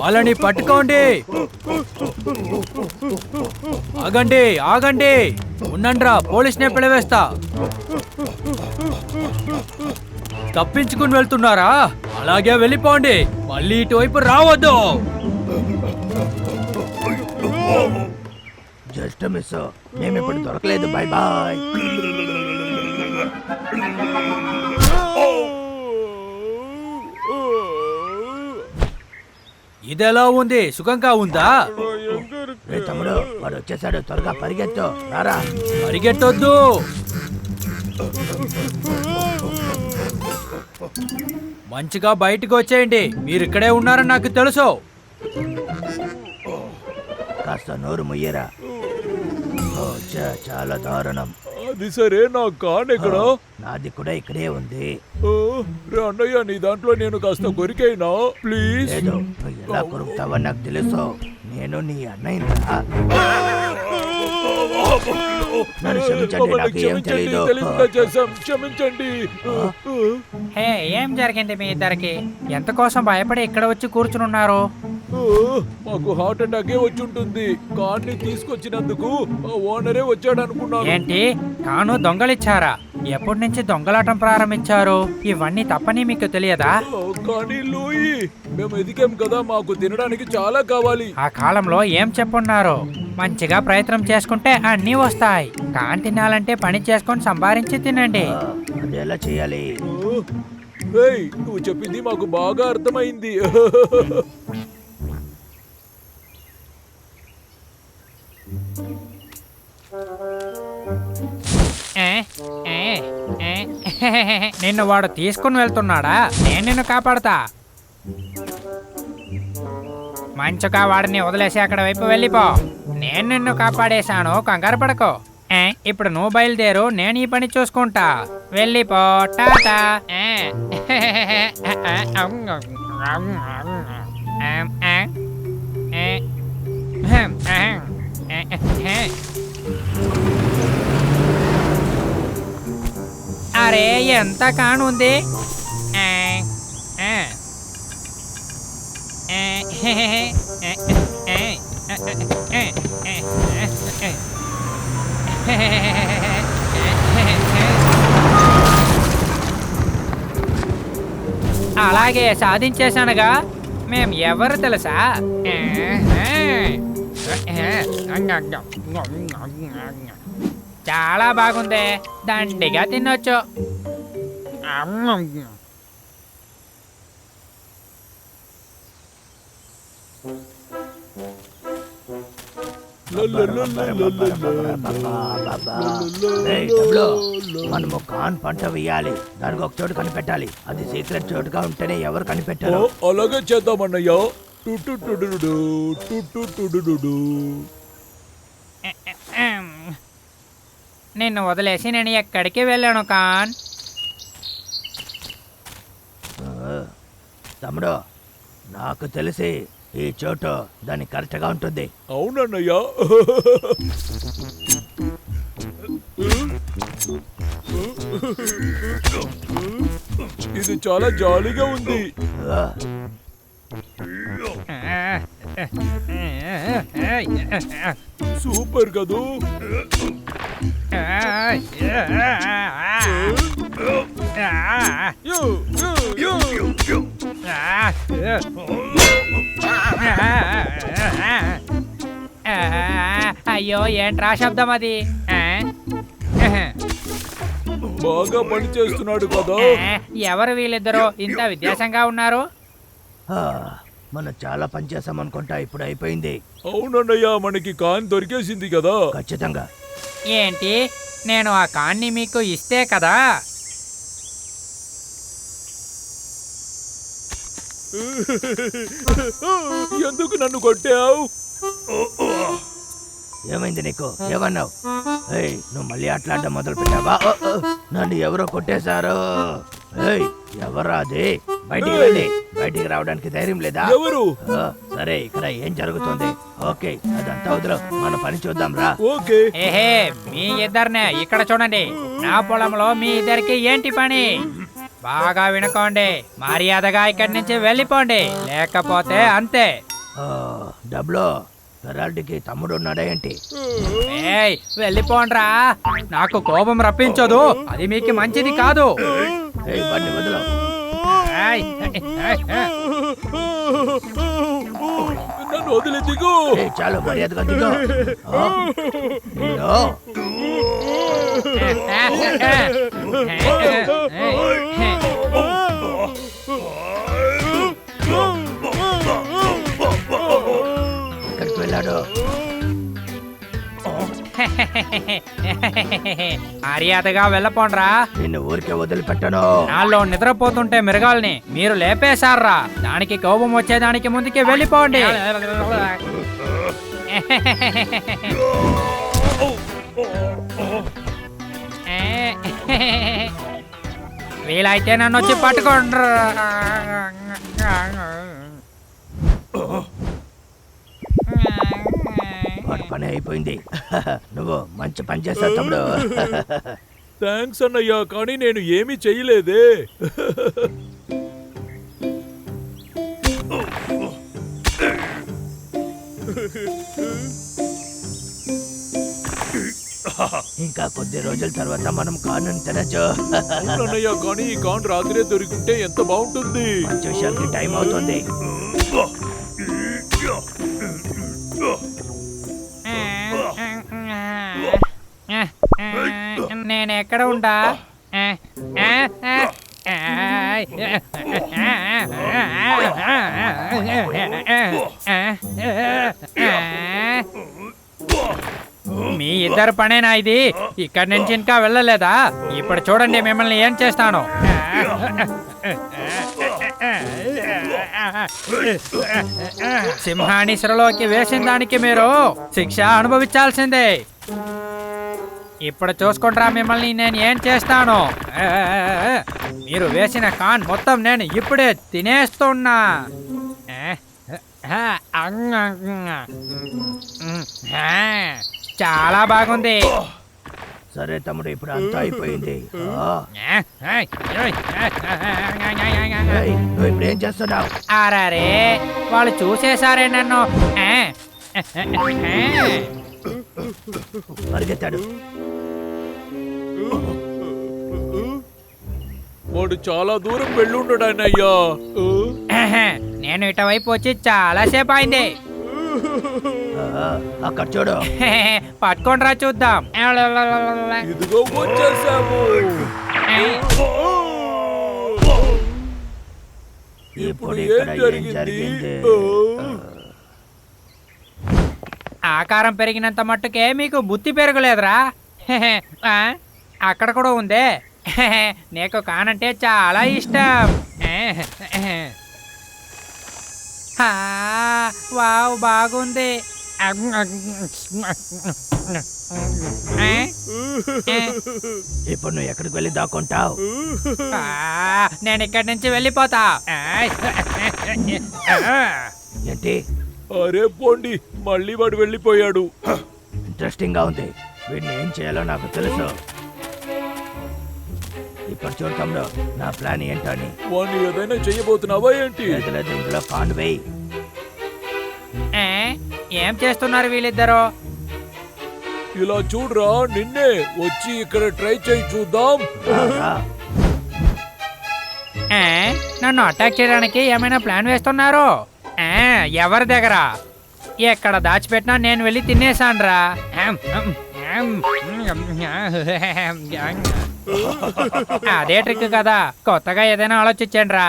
వాళ్ళని పట్టుకోండి. ఆగండి ఆగండి, ఉండండ్రా, పోలీస్నే పిలవేస్తా. తప్పించుకుని వెళ్తున్నారా? అలాగే వెళ్ళిపోండి, మళ్ళీ ఇటువైపు రావద్దు. జస్ట్ మిస్, మేము ఇప్పుడు దొరకలేదు. Bye bye. ఇదెలా ఉంది? సుఖంగా ఉందా? తమ్ముడు, వాడు వచ్చేసాడు, త్వరగా పరిగెత్తు. రారా. పరిగెట్టొద్దు. మంచిగా బయటకు వచ్చేయండి. మీరు ఇక్కడే ఉన్నారని నాకు తెలుసు. కాస్త నోరు ముయ్యరా. చాలా దారుణం. అది సరే, నా కాన్ ఎక్కడ? నాది కూడా ఇక్కడే ఉంది. అన్నయ్య, నీ దాంట్లో నేను కాస్త కొరికైనా ప్లీజ్. లేదు, నువ్వు ఎలా కొరుకుతావని నాకు తెలుసు. నేను నీ అన్నయ్యరా. నన్ను క్షమించండి, నాకు ఏం తెలీదు. క్షమించండి. హే, ఏం జరిగింది మీ ఇద్దరికి? ఎంత కోసం భయపడి ఇక్కడ వచ్చి కూర్చుని ఉన్నారు? మాకు హార్ట్ అటాకే వచ్చి ఉంటుంది. కార్ని తీసుకొచ్చినందుకు ఆ ఓనరే వచ్చాడు అనుకున్నాను. ఏంటి, కాను దొంగలిచ్చారా? ఎప్పటి నుంచి దొంగలాటం ప్రారంభించారు? ఇవన్నీ తప్పని మీకు తెలియదా? కానీ లూయి, మేము ఎదిగాం కదా, మాకు తినడానికి చాలా కావాలి. ఆ కాలంలో ఏం చెప్పున్నారు? మంచిగా ప్రయత్నం చేసుకుంటే అన్నీ వస్తాయి. కాన్ తినాలంటే పని చేసుకొని సంపాదించి తినండి. అది ఎలా చేయాలి? నువ్వు చెప్పింది మాకు బాగా అర్థమైంది. నిన్ను వాడు తీసుకుని వెళ్తున్నాడా? నేను నిన్ను కాపాడతా. మంచిగా వాడిని వదిలేసి అక్కడ వైపు వెళ్ళిపో. నేను నిన్ను కాపాడేశాను, కంగారు పడకో. ఇప్పుడు నువ్వు బయలుదేరు, నేను ఈ పని చూసుకుంటా. వెళ్ళిపో, టాటా. అరే, ఎంత కానుంది. అలాగే సాధించేశానుగా. మేం ఎవరు తెలుసా? చాలా బాగుంది, దండిగా తినొచ్చు. మనము కాన్ పంట వేయాలి, దానికి ఒక చోటు కనిపెట్టాలి. అది సీక్రెట్ చోటుగా ఉంటేనే ఎవరు కనిపెట్టారు. అలాగే చేద్దామన్నయ్య. నిన్ను వదిలేసి నేను ఎక్కడికి వెళ్ళాను కాన్. తమ్ముడు, నాకు తెలిసి ఈ చోటు దాని కరెక్ట్ గా ఉంటుంది. అవునన్నయ్య. ఇది చాలా జాలీగా ఉంది. సూపర్ కదూ. అయ్యో, ఏంట్రా శబ్దం అది? బాగా పని చేస్తున్నాడు కదా. ఎవరు వీళ్ళిద్దరు ఇంత విద్యాసంగా ఉన్నారు? మనం చాలా పని చేసాం అనుకుంటా, ఇప్పుడు అయిపోయింది. అవునన్నయ్య, మనకి కాన్ దొరికేసింది కదా. ఖచ్చితంగా. ఏంటి, నేను ఆ కాన్ని మీకు ఇస్తే కదా? ఎందుకు నన్ను కొట్టావు? ఏమైంది నీకు? ఏమన్నావు? నువ్వు మళ్ళీ అట్లాడడం మొదలు పెట్టావా? నన్ను ఎవరో కొట్టేశారు. ఎవరా అది? బయటికి వెళ్ళి. బయటికి రావడానికి ధైర్యం లేదా? ఎవరు? సరే, ఇక్కడ ఏం జరుగుతుంది? ఓకే, అదంతా వదిలో, మన పని చూద్దాం రా. ఓకే. ఏహే, మీ ఇద్దరినే ఇక్కడ చూడండి. నా పొలంలో మీ ఇద్దరికి ఏంటి పని? బాగా వినుకోండి, మర్యాదగా ఇక్కడి నుంచి వెళ్ళిపోండి, లేకపోతే అంతే. ఆ, డబ్బులు పెరాల్టీకి తమ్ముడు ఉన్నాడా ఏంటి? ఏయ్ వెళ్ళిపోండ్రా, నాకు కోపం రప్పించదు, అది మీకు మంచిది కాదు. ఏయ్, బండి వదిలో. ఏయ్, నన్ను వదిలి దిగు. ఏయ్, చాలు మర్యాదగా దిగు. ఆ, నిన్ను. ఎక్కడికి వెళ్ళాడు? మర్యాదగా వెళ్ళపోండ్రా, నిన్ను ఊరికే వదిలిపెట్టను. నాలో నిద్రపోతుంటే మృగాల్ని మీరు లేపేశారా, దానికి కోపం వచ్చేదానికి ముందుకే వెళ్ళిపోండి. వీలైతే నన్ను వచ్చి పట్టుకోండి. వాడి పని అయిపోయింది. నువ్వు మంచి పని చేస్తావు తమ్ముడు. థ్యాంక్స్ అన్నయ్య, కానీ నేను ఏమీ చెయ్యలేదే. ఇంకా కొద్ది రోజుల తర్వాత మనం కాను తినచ్చు. అవునన్నయ్య, కానీ ఈ కాన్ రాత్రే దొరికింటే ఎంత బాగుంటుంది. మంచి విషయానికి టైం అవుతుంది. నేను ఎక్కడ ఉంటా? మీ ఇద్దరు పనేనా ఇది? ఇక్కడి నుంచి ఇంకా వెళ్ళలేదా? ఇప్పుడు చూడండి మిమ్మల్ని ఏం చేస్తాను. సింహాన్ని సిరలోకి వేసిన దానికి మీరు శిక్ష అనుభవించాల్సిందే. ఇప్పుడు చూసుకుంటారా మిమ్మల్ని నేను ఏం చేస్తాను. మీరు వేసిన కాన్ మొత్తం నేను ఇప్పుడే తినేస్తున్నా. చాలా బాగుంది. సరే తమ్ముడు, ఇప్పుడు అంతా అయిపోయింది. నువ్వు ఇప్పుడు ఏం చేస్తున్నావు? అరే వాళ్ళు చూసేసారే నన్ను. పరిగెత్తాడు. వాడు చాలా దూరం వెళ్ళుండడానయ్యా. నేను ఇటువైపు వచ్చి చాలాసేపు అయింది. అక్కడ చూడు. పట్టుకోండిరా చూద్దాం. ఇదిగో వచ్చేసాము. ఇప్పుడు ఇక్కడ ఏం జరిగింది? ఆకారం పెరిగినంత మట్టుకే మీకు బుద్ధి పెరగలేదురా. అక్కడ కూడా ఉందే. నీకు కానంటే చాలా ఇష్టం. వావ్ బాగుంది. ఇప్పుడు నువ్వు ఎక్కడికి వెళ్ళి దాక్కుంటావు? నేను ఇక్కడి నుంచి వెళ్ళిపోతా. ఏంటి? అరే పోండి, మళ్ళీ వాడు వెళ్ళిపోయాడు. ఇంట్రెస్టింగ్ గా ఉంది. వీడిని ఏం చేయాలో నాకు తెలుసు. ఇప్పుడు చూడు తమ్ముడు, నా ప్లాన్ ఏంటో అని. వాడిని ఏదైనా చెయ్యబోతున్నావా ఏంటి? లేదు, ఇందులో కాన్ వేయి. ఏం చేస్తున్నారు వీళ్ళిద్దరు? ఇలా చూడరా, నిన్నే వచ్చి ఇక్కడ ట్రై చేయి చూద్దాం. రా. నన్ను అటాక్ చేయడానికి ఏమైనా ప్లాన్ వేస్తున్నారు? ఎవరి దగ్గర? ఎక్కడ దాచిపెట్టినా నేను వెళ్ళి తినేసాన్రా. అదే ట్రిక్ కదా, కొత్తగా ఏదైనా ఆలోచించండి రా.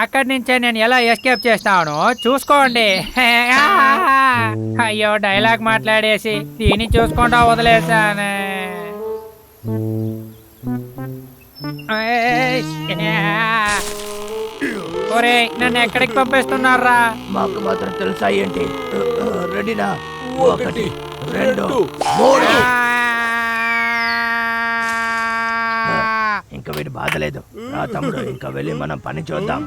అక్కడి నుంచే నేను ఎలా ఎస్కేప్ చేస్తాను చూసుకోండి. అయ్యో డైలాగ్ మాట్లాడేసి దీన్ని చూసుకుంటా వదిలేసాను. ఒరే నన్ను ఎక్కడికి పంపిస్తున్నారా? మాకు మాత్రం తెలుసా ఏంటి? రెడీనా? 1 2 2 3. ఇంకా వీడు బాధలేదు. రా తమ్ముడు, ఇంకా వెళ్ళి మనం పని చూద్దాం.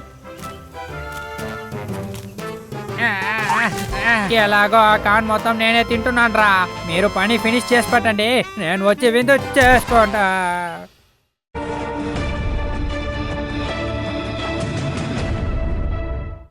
ఎలాగో ఆ కాన్ మొత్తం నేనే తింటున్నాను రా. మీరు పని ఫినిష్ చేసి పెట్టండి, నేను వచ్చి విందు చేసుకుంటా.